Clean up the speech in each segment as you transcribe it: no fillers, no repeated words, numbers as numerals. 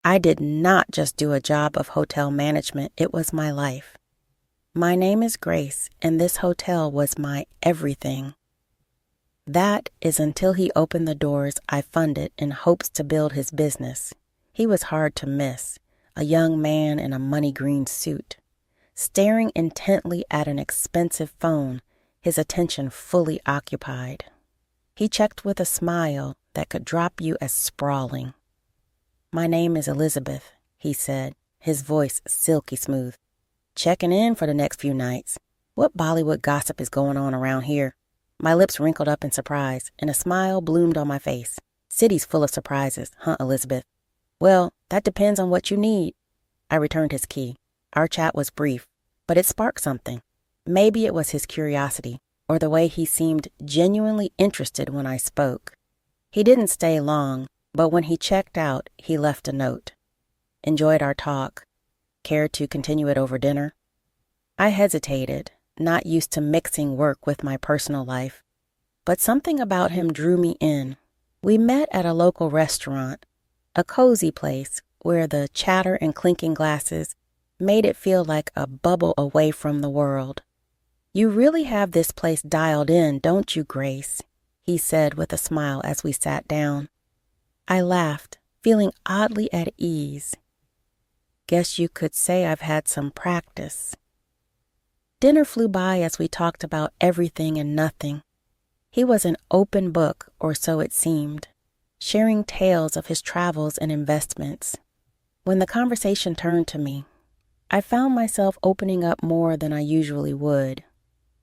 I did not just do a job of hotel management, it was my life. My name is Grace, and this hotel was my everything. That is until he opened the doors I funded in hopes to build his business. He was hard to miss, a young man in a money-green suit, staring intently at an expensive phone, his attention fully occupied. He checked with a smile that could drop you as sprawling. "My name is Elizabeth," he said, his voice silky smooth. "Checking in for the next few nights. What Bollywood gossip is going on around here?" My lips wrinkled up in surprise, and a smile bloomed on my face. "City's full of surprises, huh, Elizabeth?" "Well, that depends on what you need." I returned his key. Our chat was brief, but it sparked something. Maybe it was his curiosity, or the way he seemed genuinely interested when I spoke. He didn't stay long, but when he checked out, he left a note. "Enjoyed our talk. Care to continue it over dinner?" I hesitated, not used to mixing work with my personal life, but something about him drew me in. We met at a local restaurant, a cozy place where the chatter and clinking glasses made it feel like a bubble away from the world. "You really have this place dialed in, don't you, Grace?" he said with a smile as we sat down. I laughed, feeling oddly at ease. "Guess you could say I've had some practice." Dinner flew by as we talked about everything and nothing. He was an open book, or so it seemed, sharing tales of his travels and investments. When the conversation turned to me, I found myself opening up more than I usually would.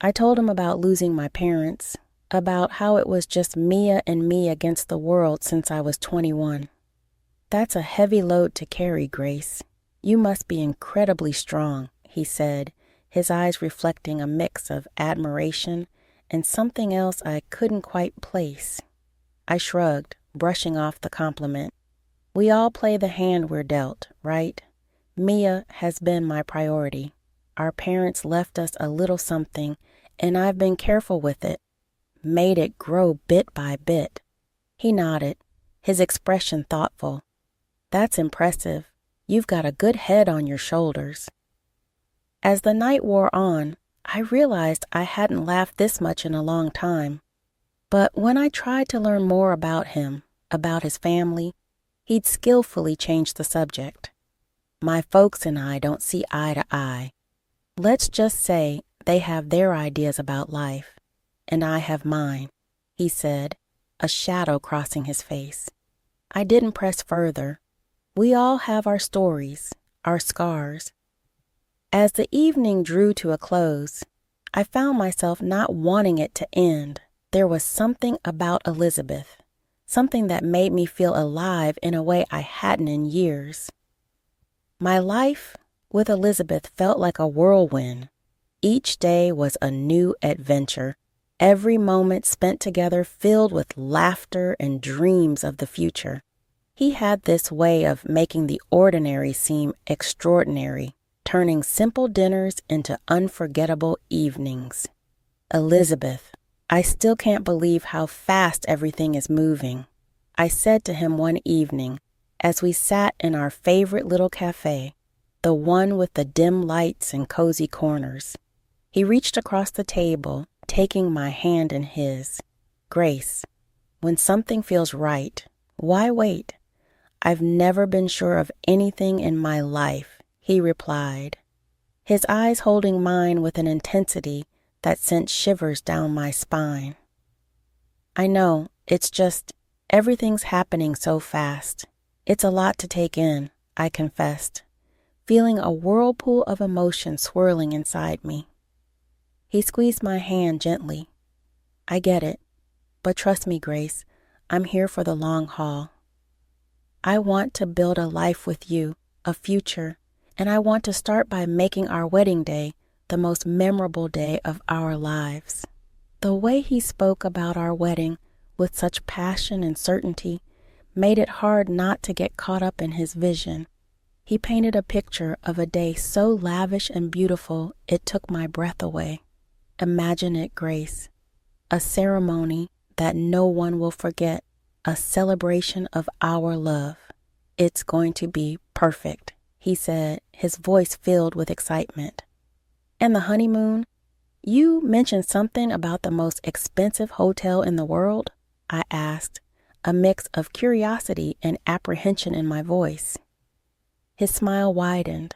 I told him about losing my parents, about how it was just Mia and me against the world since I was 21. "That's a heavy load to carry, Grace. You must be incredibly strong," he said, his eyes reflecting a mix of admiration and something else I couldn't quite place. I shrugged, brushing off the compliment. We all play the hand we're dealt, right? Mia has been my priority. Our parents left us a little something, and I've been careful with it, made it grow bit by bit. He nodded, his expression thoughtful. "That's impressive. You've got a good head on your shoulders." As the night wore on, I realized I hadn't laughed this much in a long time. But when I tried to learn more about him, about his family, he'd skillfully changed the subject. "My folks and I don't see eye to eye. Let's just say they have their ideas about life, and I have mine," he said, a shadow crossing his face. I didn't press further. We all have our stories, our scars. As the evening drew to a close, I found myself not wanting it to end. There was something about Elizabeth, something that made me feel alive in a way I hadn't in years. My life with Elizabeth felt like a whirlwind. Each day was a new adventure, every moment spent together filled with laughter and dreams of the future. He had this way of making the ordinary seem extraordinary, turning simple dinners into unforgettable evenings. "Elizabeth, I still can't believe how fast everything is moving," I said to him one evening as we sat in our favorite little cafe, the one with the dim lights and cozy corners. He reached across the table, taking my hand in his. "Grace, when something feels right, why wait? I've never been sure of anything in my life," he replied, his eyes holding mine with an intensity that sent shivers down my spine. "I know, it's just, everything's happening so fast. It's a lot to take in," I confessed, feeling a whirlpool of emotion swirling inside me. He squeezed my hand gently. "I get it, but trust me, Grace, I'm here for the long haul. I want to build a life with you, a future, and I want to start by making our wedding day the most memorable day of our lives." The way he spoke about our wedding with such passion and certainty made it hard not to get caught up in his vision. He painted a picture of a day so lavish and beautiful it took my breath away. Imagine it, Grace. A ceremony that no one will forget, a celebration of our love. It's going to be perfect, he said, his voice filled with excitement. And the honeymoon? You mentioned something about the most expensive hotel in the world, I asked, a mix of curiosity and apprehension in my voice. His smile widened.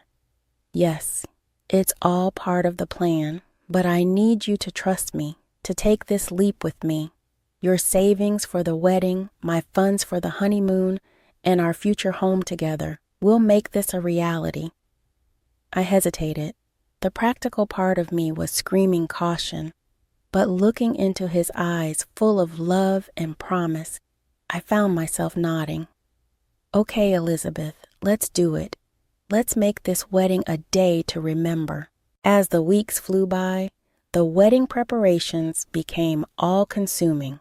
Yes, it's all part of the plan, but I need you to trust me, to take this leap with me. Your savings for the wedding, my funds for the honeymoon, and our future home together. We'll make this a reality. I hesitated. The practical part of me was screaming caution, but looking into his eyes full of love and promise, I found myself nodding. Okay, Elizabeth, let's do it. Let's make this wedding a day to remember. As the weeks flew by, the wedding preparations became all-consuming.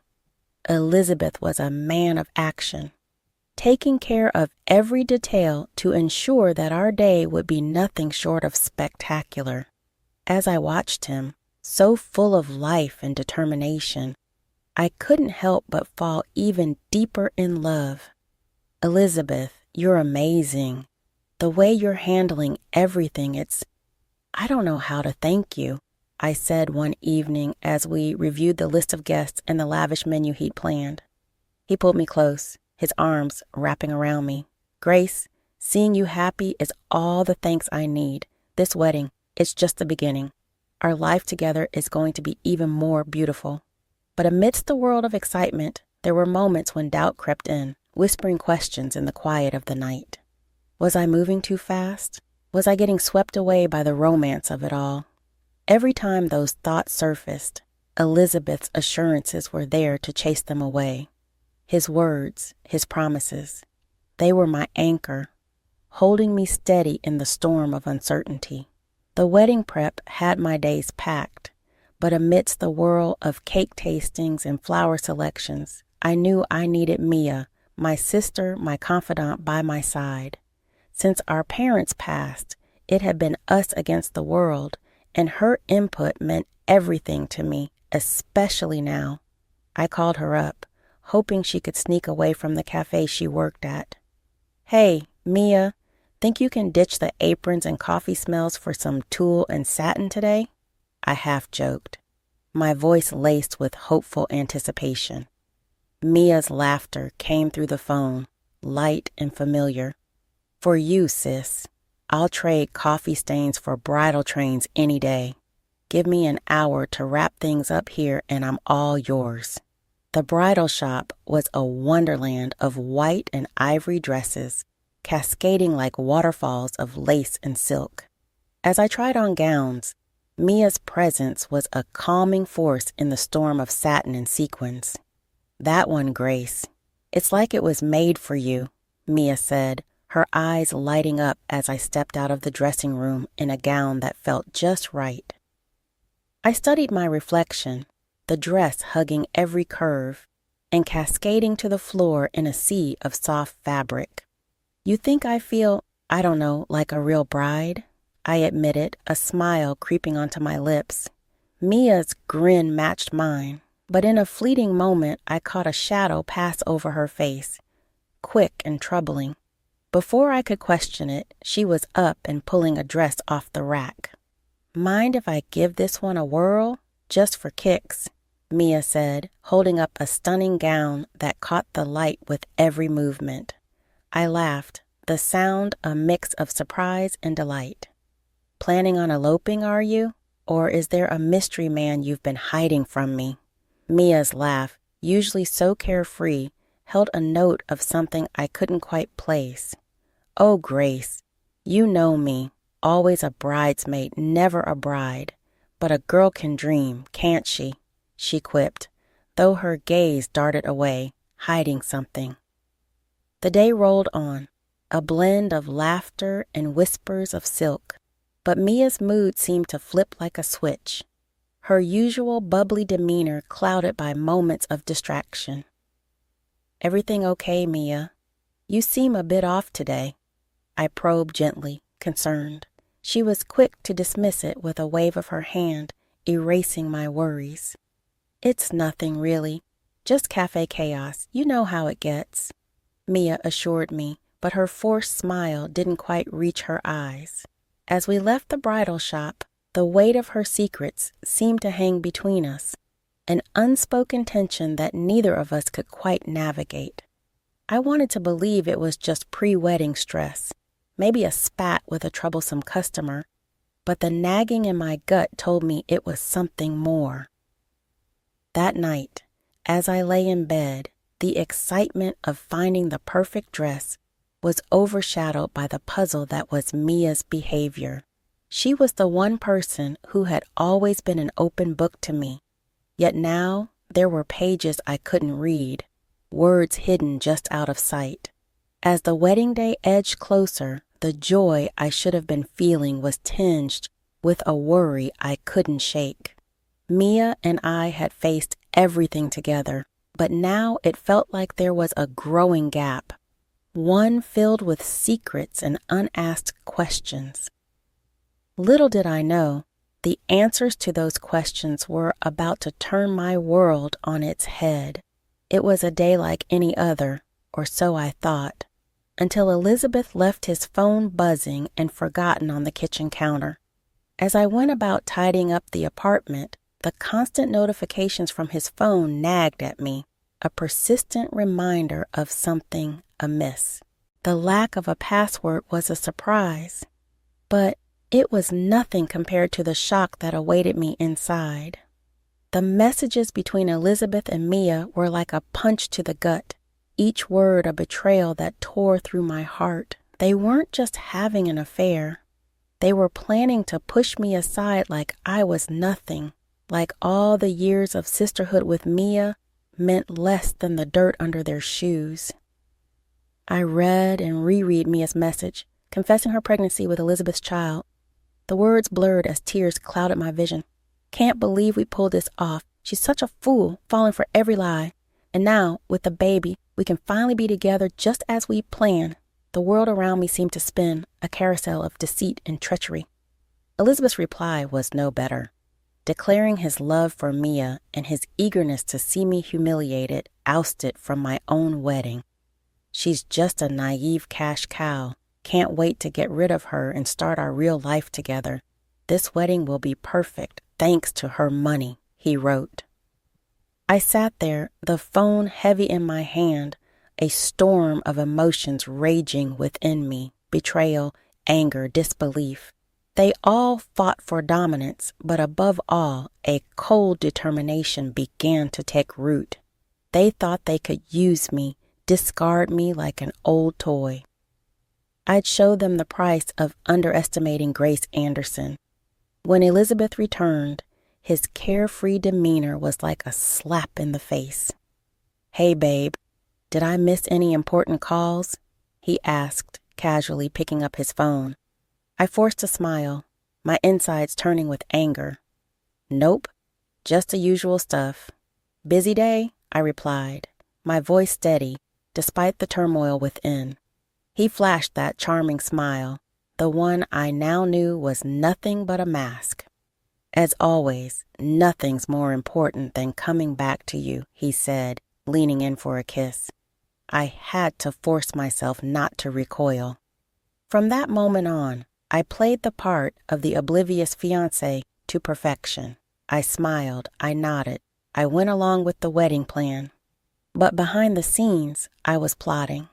Elizabeth was a man of action, taking care of every detail to ensure that our day would be nothing short of spectacular. As I watched him, so full of life and determination, I couldn't help but fall even deeper in love. Elizabeth, you're amazing. The way you're handling everything, I don't know how to thank you, I said one evening as we reviewed the list of guests and the lavish menu he'd planned. He pulled me close, his arms wrapping around me. Grace, seeing you happy is all the thanks I need. This wedding, it's just the beginning. Our life together is going to be even more beautiful. But amidst the world of excitement, there were moments when doubt crept in, whispering questions in the quiet of the night. Was I moving too fast? Was I getting swept away by the romance of it all? Every time those thoughts surfaced, Elizabeth's assurances were there to chase them away. His words, his promises, they were my anchor, holding me steady in the storm of uncertainty. The wedding prep had my days packed, but amidst the whirl of cake tastings and flower selections, I knew I needed Mia, my sister, my confidant, by my side. Since our parents passed, it had been us against the world, and her input meant everything to me, especially now. I called her up, hoping she could sneak away from the cafe she worked at. Hey, Mia, think you can ditch the aprons and coffee smells for some tulle and satin today? I half joked, my voice laced with hopeful anticipation. Mia's laughter came through the phone, light and familiar. For you, sis. I'll trade coffee stains for bridal trains any day. Give me an hour to wrap things up here and I'm all yours. The bridal shop was a wonderland of white and ivory dresses, cascading like waterfalls of lace and silk. As I tried on gowns, Mia's presence was a calming force in the storm of satin and sequins. That one, Grace. It's like it was made for you, Mia said, her eyes lighting up as I stepped out of the dressing room in a gown that felt just right. I studied my reflection, the dress hugging every curve and cascading to the floor in a sea of soft fabric. You think I feel, I don't know, like a real bride? I admitted, a smile creeping onto my lips. Mia's grin matched mine, but in a fleeting moment I caught a shadow pass over her face, quick and troubling. Before I could question it, she was up and pulling a dress off the rack. Mind if I give this one a whirl? Just for kicks, Mia said, holding up a stunning gown that caught the light with every movement. I laughed, the sound a mix of surprise and delight. Planning on eloping, are you? Or is there a mystery man you've been hiding from me? Mia's laugh, usually so carefree, held a note of something I couldn't quite place. Oh, Grace, you know me, always a bridesmaid, never a bride. But a girl can dream, can't she? She quipped, though her gaze darted away, hiding something. The day rolled on, a blend of laughter and whispers of silk, but Mia's mood seemed to flip like a switch, her usual bubbly demeanor clouded by moments of distraction. Everything okay, Mia? You seem a bit off today. I probed gently, concerned. She was quick to dismiss it with a wave of her hand, erasing my worries. It's nothing, really. Just cafe chaos. You know how it gets, Mia assured me, but her forced smile didn't quite reach her eyes. As we left the bridal shop, the weight of her secrets seemed to hang between us, an unspoken tension that neither of us could quite navigate. I wanted to believe it was just pre-wedding stress, maybe a spat with a troublesome customer, but the nagging in my gut told me it was something more. That night, as I lay in bed, the excitement of finding the perfect dress was overshadowed by the puzzle that was Mia's behavior. She was the one person who had always been an open book to me, yet now there were pages I couldn't read, words hidden just out of sight. As the wedding day edged closer, the joy I should have been feeling was tinged with a worry I couldn't shake. Mia and I had faced everything together, but now it felt like there was a growing gap, one filled with secrets and unasked questions. Little did I know, the answers to those questions were about to turn my world on its head. It was a day like any other, or so I thought, until Elizabeth left his phone buzzing and forgotten on the kitchen counter. As I went about tidying up the apartment, the constant notifications from his phone nagged at me, a persistent reminder of something amiss. The lack of a password was a surprise, but it was nothing compared to the shock that awaited me inside. The messages between Elizabeth and Mia were like a punch to the gut, each word a betrayal that tore through my heart. They weren't just having an affair. They were planning to push me aside like I was nothing, like all the years of sisterhood with Mia meant less than the dirt under their shoes. I read and reread Mia's message, confessing her pregnancy with Elizabeth's child. The words blurred as tears clouded my vision. Can't believe we pulled this off. She's such a fool, falling for every lie. And now, with the baby, we can finally be together just as we planned. The world around me seemed to spin, a carousel of deceit and treachery. Elizabeth's reply was no better. Declaring his love for Mia and his eagerness to see me humiliated, ousted from my own wedding. She's just a naive cash cow. Can't wait to get rid of her and start our real life together. This wedding will be perfect, thanks to her money, he wrote. I sat there, the phone heavy in my hand, a storm of emotions raging within me, betrayal, anger, disbelief. They all fought for dominance, but above all, a cold determination began to take root. They thought they could use me, discard me like an old toy. I'd show them the price of underestimating Grace Anderson. When Elizabeth returned, his carefree demeanor was like a slap in the face. "Hey, babe, did I miss any important calls?" he asked, casually picking up his phone. I forced a smile, my insides turning with anger. "Nope, just the usual stuff." "Busy day?" I replied, my voice steady, despite the turmoil within. He flashed that charming smile, the one I now knew was nothing but a mask. "As always, nothing's more important than coming back to you," he said, leaning in for a kiss. I had to force myself not to recoil. From that moment on, I played the part of the oblivious fiancé to perfection. I smiled, I nodded, I went along with the wedding plan. But behind the scenes, I was plotting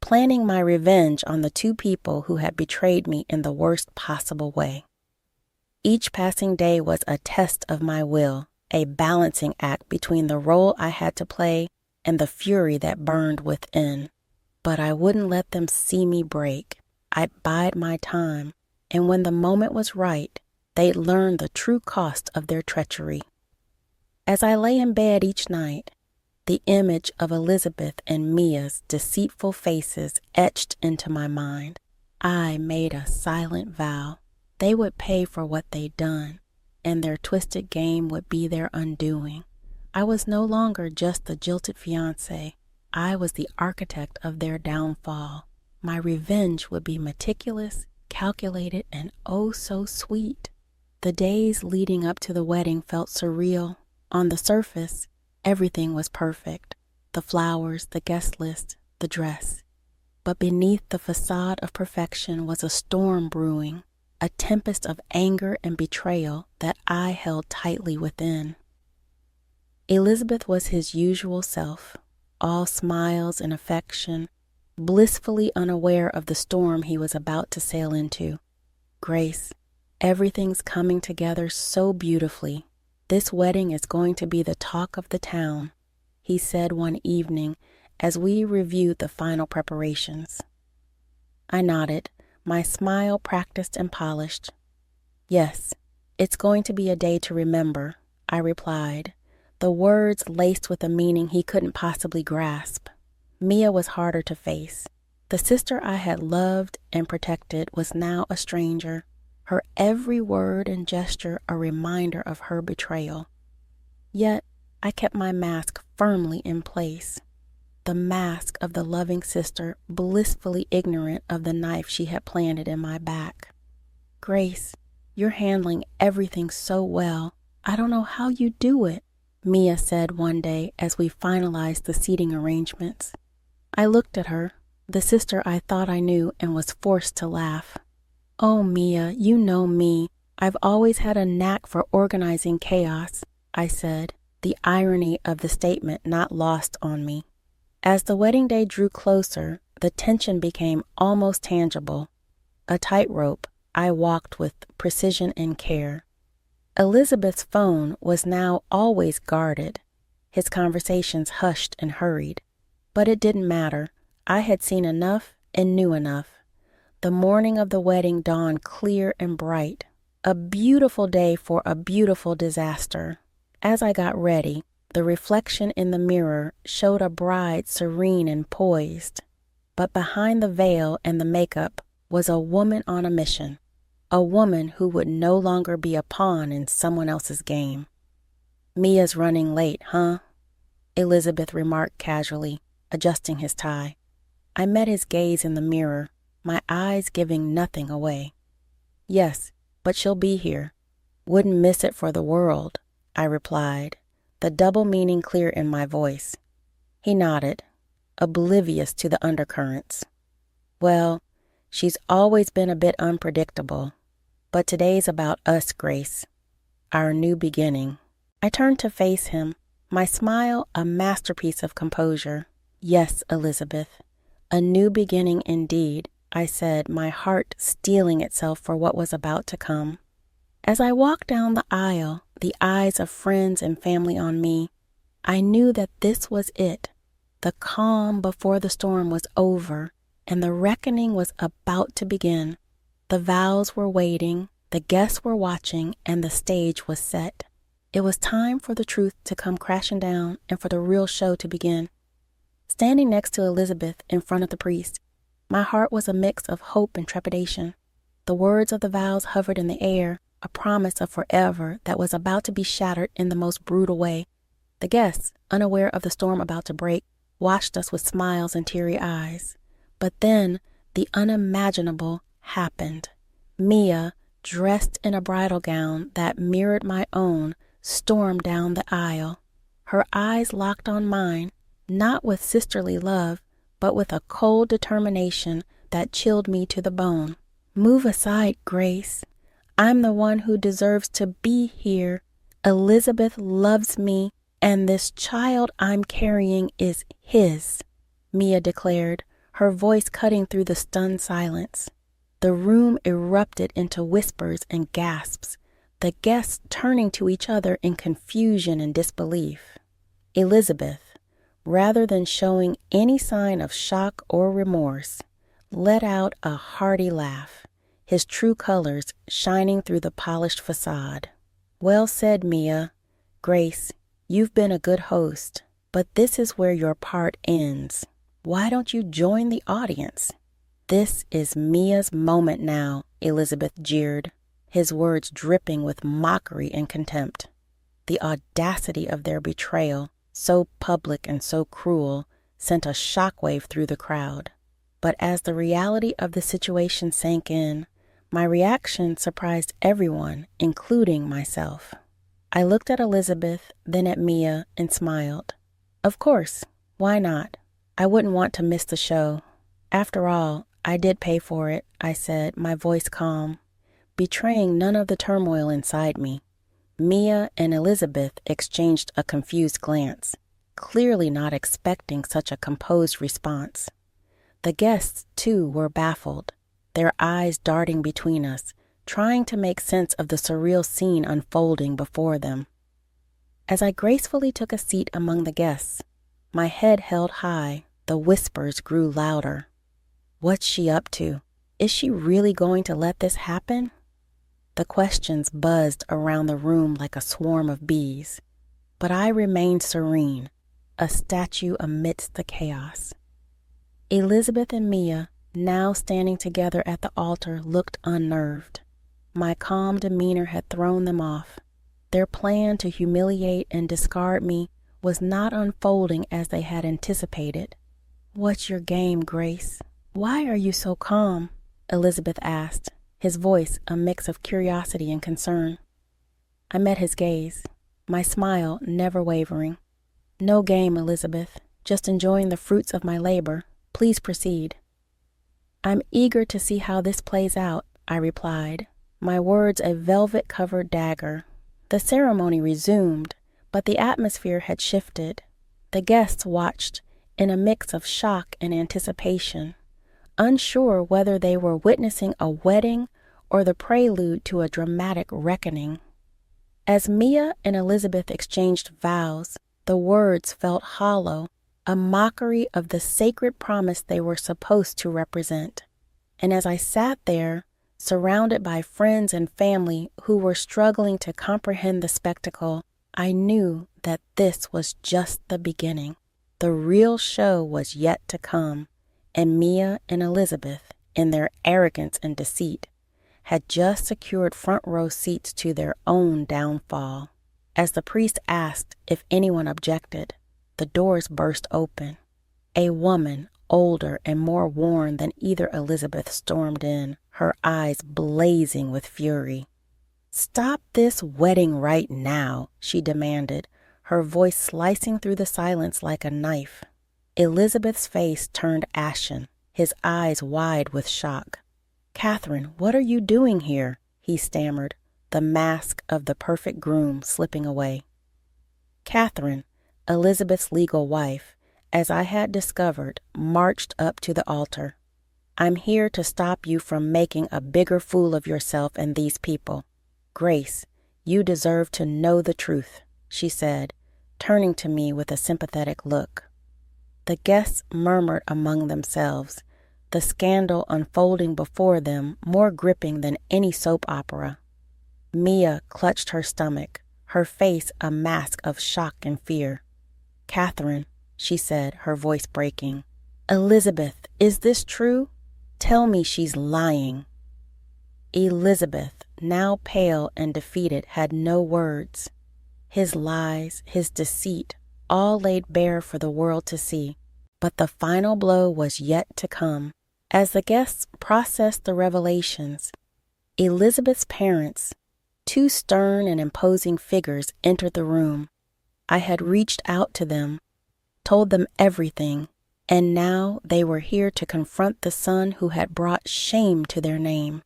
my revenge on the two people who had betrayed me in the worst possible way. Each passing day was a test of my will, a balancing act between the role I had to play and the fury that burned within. But I wouldn't let them see me break. I'd bide my time, and when the moment was right, they'd learn the true cost of their treachery. As I lay in bed each night, the image of Elizabeth and Mia's deceitful faces etched into my mind. I made a silent vow. They would pay for what they'd done, and their twisted game would be their undoing. I was no longer just the jilted fiancé. I was the architect of their downfall. My revenge would be meticulous, calculated, and oh so sweet. The days leading up to the wedding felt surreal. On the surface, everything was perfect. The flowers, the guest list, the dress. but beneath the facade of perfection was a storm brewing, a tempest of anger and betrayal that I held tightly within. Elizabeth was his usual self, all smiles and affection, blissfully unaware of the storm he was about to sail into. Grace, everything's coming together so beautifully. This wedding is going to be the talk of the town, he said one evening as we reviewed the final preparations. I nodded, my smile practiced and polished. Yes, it's going to be a day to remember, I replied, the words laced with a meaning he couldn't possibly grasp. Mia was harder to face. The sister I had loved and protected was now a stranger, her every word and gesture a reminder of her betrayal. Yet I kept my mask firmly in place, the mask of the loving sister blissfully ignorant of the knife she had planted in my back. Grace, you're handling everything so well. I don't know how you do it, Mia said one day as we finalized the seating arrangements. I looked at her, the sister I thought I knew, and was forced to laugh. Oh, Mia, you know me. I've always had a knack for organizing chaos, I said, the irony of the statement not lost on me. As the wedding day drew closer, the tension became almost tangible. A tightrope I walked with precision and care. Elizabeth's phone was now always guarded, his conversations hushed and hurried. But it didn't matter. I had seen enough and knew enough. The morning of the wedding dawned clear and bright, a beautiful day for a beautiful disaster. As I got ready, the reflection in the mirror showed a bride serene and poised. But behind the veil and the makeup was a woman on a mission, a woman who would no longer be a pawn in someone else's game. Mia's running late, huh? Elizabeth remarked casually, adjusting his tie. I met his gaze in the mirror, my eyes giving nothing away. Yes, but she'll be here. Wouldn't miss it for the world, I replied, the double meaning clear in my voice. He nodded, oblivious to the undercurrents. Well, she's always been a bit unpredictable, but today's about us, Grace, our new beginning. I turned to face him, my smile a masterpiece of composure. Yes, Elizabeth, a new beginning indeed, I said, my heart steeling itself for what was about to come. As I walked down the aisle, the eyes of friends and family on me, I knew that this was it. The calm before the storm was over, and the reckoning was about to begin. The vows were waiting, the guests were watching, and the stage was set. It was time for the truth to come crashing down and for the real show to begin. Standing next to Elizabeth in front of the priest, my heart was a mix of hope and trepidation. The words of the vows hovered in the air, a promise of forever that was about to be shattered in the most brutal way. The guests, unaware of the storm about to break, watched us with smiles and teary eyes. But then the unimaginable happened. Mia, dressed in a bridal gown that mirrored my own, stormed down the aisle. Her eyes locked on mine, not with sisterly love, but with a cold determination that chilled me to the bone. Move aside, Grace. I'm the one who deserves to be here. Elizabeth loves me, and this child I'm carrying is his, Mia declared, her voice cutting through the stunned silence. The room erupted into whispers and gasps, the guests turning to each other in confusion and disbelief. Elizabeth, rather than showing any sign of shock or remorse, let out a hearty laugh, his true colors shining through the polished facade. Well said, Mia. Grace, you've been a good host, but this is where your part ends. Why don't you join the audience? This is Mia's moment now, Elizabeth jeered, his words dripping with mockery and contempt. The audacity of their betrayal, so public and so cruel, sent a shockwave through the crowd. But as the reality of the situation sank in, my reaction surprised everyone, including myself. I looked at Elizabeth, then at Mia, and smiled. Of course, why not? I wouldn't want to miss the show. After all, I did pay for it, I said, my voice calm, betraying none of the turmoil inside me. Mia and Elizabeth exchanged a confused glance, clearly not expecting such a composed response. The guests, too, were baffled, their eyes darting between us, trying to make sense of the surreal scene unfolding before them. As I gracefully took a seat among the guests, my head held high, the whispers grew louder. What's she up to? Is she really going to let this happen? The questions buzzed around the room like a swarm of bees, but I remained serene, a statue amidst the chaos. Elizabeth and Mia, now standing together at the altar, looked unnerved. My calm demeanor had thrown them off. Their plan to humiliate and discard me was not unfolding as they had anticipated. "What's your game, Grace? Why are you so calm?" Elizabeth asked, his voice a mix of curiosity and concern. I met his gaze, my smile never wavering. "No game, Elizabeth, just enjoying the fruits of my labor. Please proceed." "I'm eager to see how this plays out," I replied, my words a velvet-covered dagger. The ceremony resumed, but the atmosphere had shifted. The guests watched in a mix of shock and anticipation, unsure whether they were witnessing a wedding or the prelude to a dramatic reckoning. As Mia and Elizabeth exchanged vows, the words felt hollow, a mockery of the sacred promise they were supposed to represent. And as I sat there, surrounded by friends and family who were struggling to comprehend the spectacle, I knew that this was just the beginning. The real show was yet to come, and Mia and Elizabeth, in their arrogance and deceit, had just secured front row seats to their own downfall. As the priest asked if anyone objected, the doors burst open. A woman, older and more worn than either Elizabeth, stormed in, her eyes blazing with fury. "Stop this wedding right now," she demanded, her voice slicing through the silence like a knife. Elizabeth's face turned ashen, his eyes wide with shock. "Catherine, what are you doing here?" he stammered, the mask of the perfect groom slipping away. Catherine, Elizabeth's legal wife, as I had discovered, marched up to the altar. "I'm here to stop you from making a bigger fool of yourself and these people. Grace, you deserve to know the truth," she said, turning to me with a sympathetic look. The guests murmured among themselves, the scandal unfolding before them more gripping than any soap opera. Mia clutched her stomach, her face a mask of shock and fear. "Catherine," she said, her voice breaking. "Elizabeth, is this true? Tell me she's lying." Elizabeth, now pale and defeated, had no words. His lies, his deceit, all laid bare for the world to see. But the final blow was yet to come. As the guests processed the revelations, Elizabeth's parents, two stern and imposing figures, entered the room. I had reached out to them, told them everything, and now they were here to confront the son who had brought shame to their name.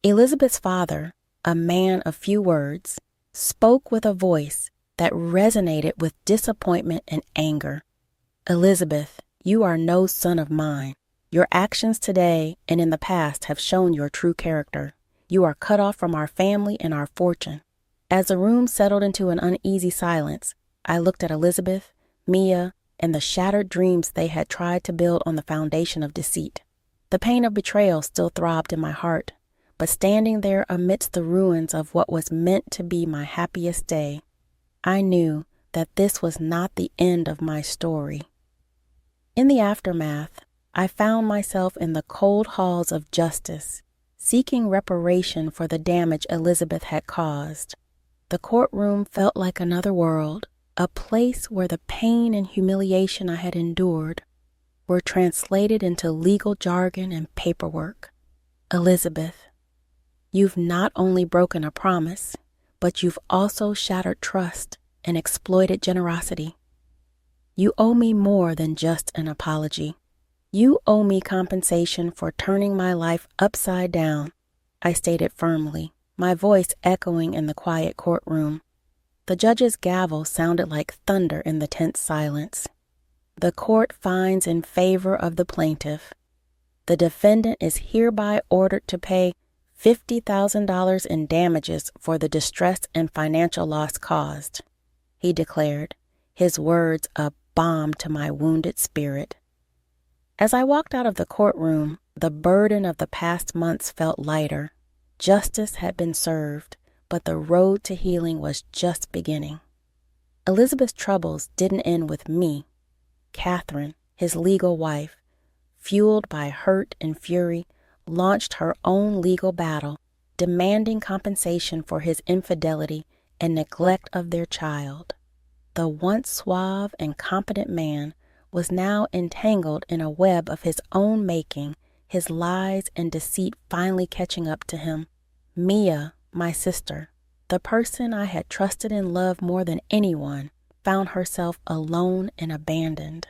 Elizabeth's father, a man of few words, spoke with a voice that resonated with disappointment and anger. "Elizabeth, you are no son of mine. Your actions today and in the past have shown your true character. You are cut off from our family and our fortune." As the room settled into an uneasy silence, I looked at Elizabeth, Mia, and the shattered dreams they had tried to build on the foundation of deceit. The pain of betrayal still throbbed in my heart, but standing there amidst the ruins of what was meant to be my happiest day, I knew that this was not the end of my story. In the aftermath, I found myself in the cold halls of justice, seeking reparation for the damage Elizabeth had caused. The courtroom felt like another world, a place where the pain and humiliation I had endured were translated into legal jargon and paperwork. "Elizabeth, you've not only broken a promise, but you've also shattered trust and exploited generosity. You owe me more than just an apology. "You owe me compensation for turning my life upside down," I stated firmly, my voice echoing in the quiet courtroom. The judge's gavel sounded like thunder in the tense silence. "The court finds in favor of the plaintiff. The defendant is hereby ordered to pay $50,000 in damages for the distress and financial loss caused," he declared, his words a balm to my wounded spirit. As I walked out of the courtroom, the burden of the past months felt lighter. Justice had been served, but the road to healing was just beginning. Elizabeth's troubles didn't end with me. Catherine, his legal wife, fueled by hurt and fury, launched her own legal battle, demanding compensation for his infidelity and neglect of their child. The once suave and competent man was now entangled in a web of his own making, his lies and deceit finally catching up to him. Mia, my sister, the person I had trusted and loved more than anyone, found herself alone and abandoned.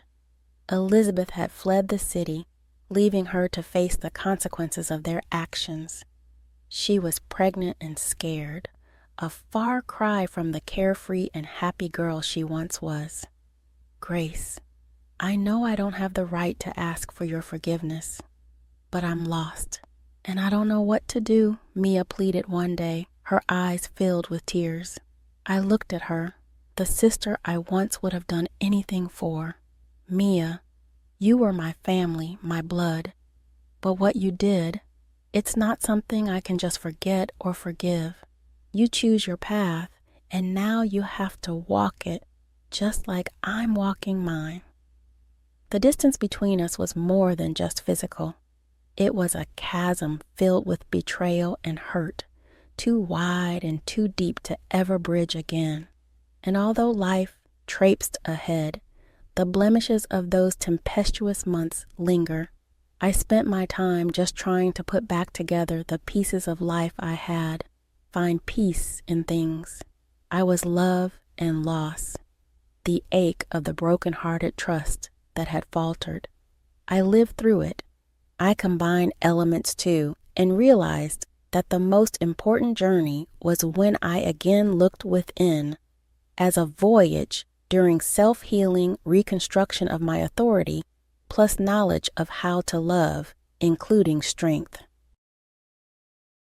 Elizabeth had fled the city, leaving her to face the consequences of their actions. She was pregnant and scared, a far cry from the carefree and happy girl she once was. "Grace, I know I don't have the right to ask for your forgiveness, but I'm lost, and I don't know what to do," Mia pleaded one day, her eyes filled with tears. I looked at her, the sister I once would have done anything for. "Mia, you were my family, my blood, but what you did, it's not something I can just forget or forgive. You choose your path, and now you have to walk it, just like I'm walking mine." The distance between us was more than just physical. It was a chasm filled with betrayal and hurt, too wide and too deep to ever bridge again. And although life traipsed ahead, the blemishes of those tempestuous months linger. I spent my time just trying to put back together the pieces of life I had, find peace in things. I was love and loss, the ache of the broken-hearted trust that had faltered. I lived through it. I combined elements too, and realized that the most important journey was when I again looked within, as a voyage during self-healing reconstruction of my authority, plus knowledge of how to love, including strength.